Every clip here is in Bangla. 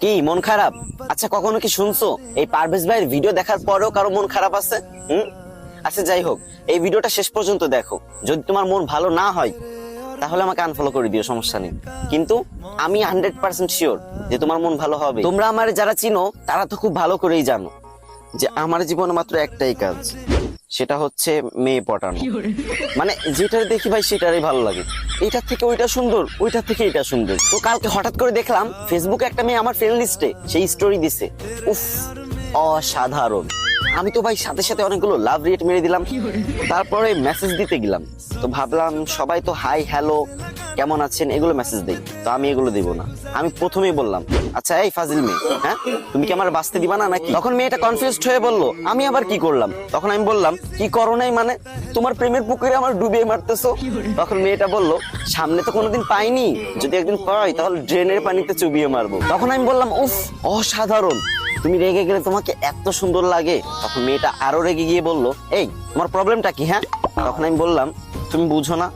কি মন খারাপ? আচ্ছা কখনো কি শুনছো এই পারভেজ ভাইয়ের ভিডিও দেখার পরেও কারো মন খারাপ আছে? আচ্ছা যাই হোক, এই ভিডিওটা শেষ পর্যন্ত দেখো। যদি তোমার মন ভালো না হয় তাহলে আমাকে আনফলো করে দিও, সমস্যা নেই। কিন্তু আমি 100% শিওর যে তোমার মন ভালো হবে। তোমরা আমার যারা চিনো তারা তো খুব ভালো করেই জানো যে আমার জীবনে মাত্র একটাই কাজ, সেটা হচ্ছে মেয়ে পটানো। মানে যেটা দেখি ভাই সেটারই ভালো লাগে। এটার থেকে ওইটা সুন্দর, ওইটার থেকে এটা সুন্দর। তো কালকে হঠাৎ করে দেখলাম ফেসবুকে একটা মেয়ে আমার ফ্রেন্ড লিস্টে সেই স্টোরি দিছে। উফ, অসাধারণ। আমি তো ভাই সাথে সাথে অনেকগুলো লাভ রেট মেরে দিলাম। তারপরে মেসেজ দিতে গেলাম, তো ভাবলাম সবাই তো হাই হ্যালো কেমন আছেন এগুলো মেসেজ দেই, তো আমি এগুলো দিব না। আমি প্রথমেই বললাম, আচ্ছা এই ফাজিল মেয়ে, হ্যাঁ তুমি কি আমার বাঁচতে দিবা না নাকি? তখন মেয়েটা কনফিউজড হয়ে বলল, আমি আবার কি করলাম? তখন আমি বললাম, কি করো নাই মানে? তোমার প্রেমের পুকুরে আমার ডুবিয়ে মারতেছো। তখন মেয়েটা বলল, সামনে তো কোনোদিন পাইনি, যদি একদিন পাই তাহলে ড্রেনের পানিতে চুবিয়ে মারবো। তখন আমি বললাম, উফ অসাধারণ, তুমি রেগে গেলে তোমাকে এত সুন্দর লাগে। তখন মেয়েটা আরো রেগে গিয়ে বলল, এই তোমার প্রবলেমটা কি? হ্যাঁ। তখন আমি বললাম, তুমি বুঝো না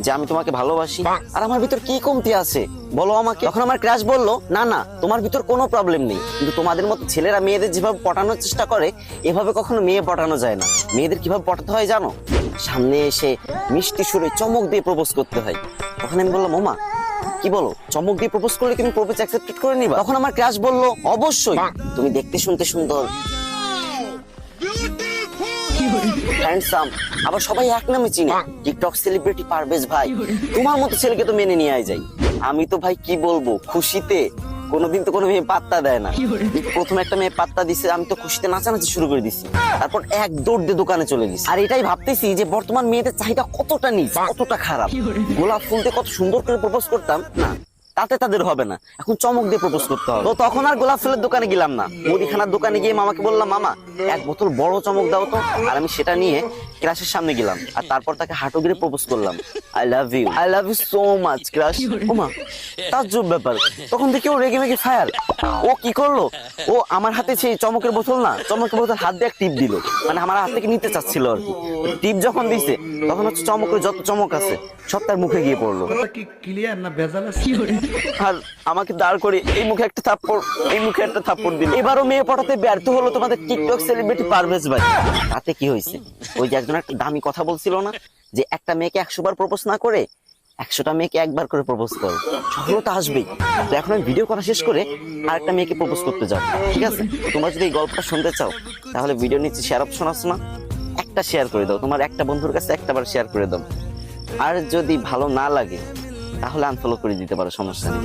যে আমি তোমাকে ভালোবাসি, আর আমার ভিতর কি কমতি আছে বলো আমাকে। তখন আমার ক্রাশ বলল, না না তোমার ভিতর কোনো প্রবলেম নেই, কিন্তু তোমাদের মতো ছেলেরা মেয়েদের যেভাবে পটানোর চেষ্টা করে এভাবে কখনো মেয়ে পটানো যায় না। মেয়েদের কিভাবে পটাতে হয় জানো? সামনে এসে মিষ্টি সুরে চমক দিয়ে প্রপোজ করতে হয়। তখন আমি বললাম, ওমা কি বলো, চমক দিয়ে প্রপোজ করলে তুমি প্রপোজ অ্যাকসেপ্ট করে নিবা? তখন আমার ক্রাশ বলল, অবশ্যই, তুমি দেখতে শুনতে সুন্দর, হ্যান্ডসাম, আবার সবাই এক নামে চিনে, টিকটক সেলিব্রিটি পারভেজ ভাই। তোমার মতো ছেলেকে তো মেনে নিয়ে যায়। আমি তো ভাই কি বলবো, খুশিতে কোনোদিন তো কোনো মেয়ে পাত্তা দেয় না। প্রথমে একটা মেয়ে পাত্তা দিছে, আমি তো খুশিতে নাচানাচি শুরু করে দিছি। তারপর এক দৌড় দিয়ে দোকানে চলে গেছি। আর এটাই ভাবতেছি যে বর্তমান মেয়েদের চাহিদা কতটা নিচ, কতটা খারাপ। গোলাপ ফুল দিয়ে কত সুন্দর করে প্রপোজ করতাম না, তাতে তাদের হবে না, এখন চমক দিয়ে প্রপোজ করতে হবে। তো তখন আর গোলাপ ফুলের দোকানে গেলাম না, মুদিখানার দোকানে গিয়ে মামাকে বললাম, মামা এক বোতল বড় চমক দাও তো। আর আমি সেটা নিয়ে ক্রাশের সামনে গেলাম, আর তারপর তাকে হাঁটু গিয়ে প্রপোজ করলাম, I love you, I love you so much crush. ওমা তাজ্জব ব্যাপার। তখন দেখি ও রেগে মেগে ফায়ার। ও কি করলো, ও আমার হাতে সেই চমকের বোতল না, চমকের বোতল হাত দিয়ে টিপ দিল, মানে আমার হাত থেকে নিতে চাচ্ছিল আর কি। টিপ যখন দিছে তখন হচ্ছে চমকের যত চমক আছে সব তার মুখে গিয়ে পড়লো। আর আমাকে দাঁড় করে এই মুখে একটা থাপ্পড়, এই মুখে একটা থাপ্পড় দিল। এবারও মেয়ে পটাতে ব্যর্থ হলো তোমাদের টিকটক সেলিব্রিটি পারভেজ ভাই। তাতে কি হয়েছে, ওই যে একজন একটা দামি কথা বলছিল না, যে একটা মেয়েকে 100 বার প্রপোজ না করে 100টা মেয়েকে একবার করে প্রপোজ করো, সফলতা আসবেই। তো এখন আমি ভিডিও করা শেষ করে আরেকটা মেয়েকে প্রপোজ করতে যাও, ঠিক আছে? তোমরা যদি এই গল্পটা শুনতে চাও তাহলে ভিডিও নিচে শেয়ার অপশন আছে না, একটা শেয়ার করে দাও, তোমার একটা বন্ধুর কাছে একটাবার শেয়ার করে দাও। আর যদি ভালো না লাগে তাহলে আনফলো করে দিতে পারো, সমস্যা নেই।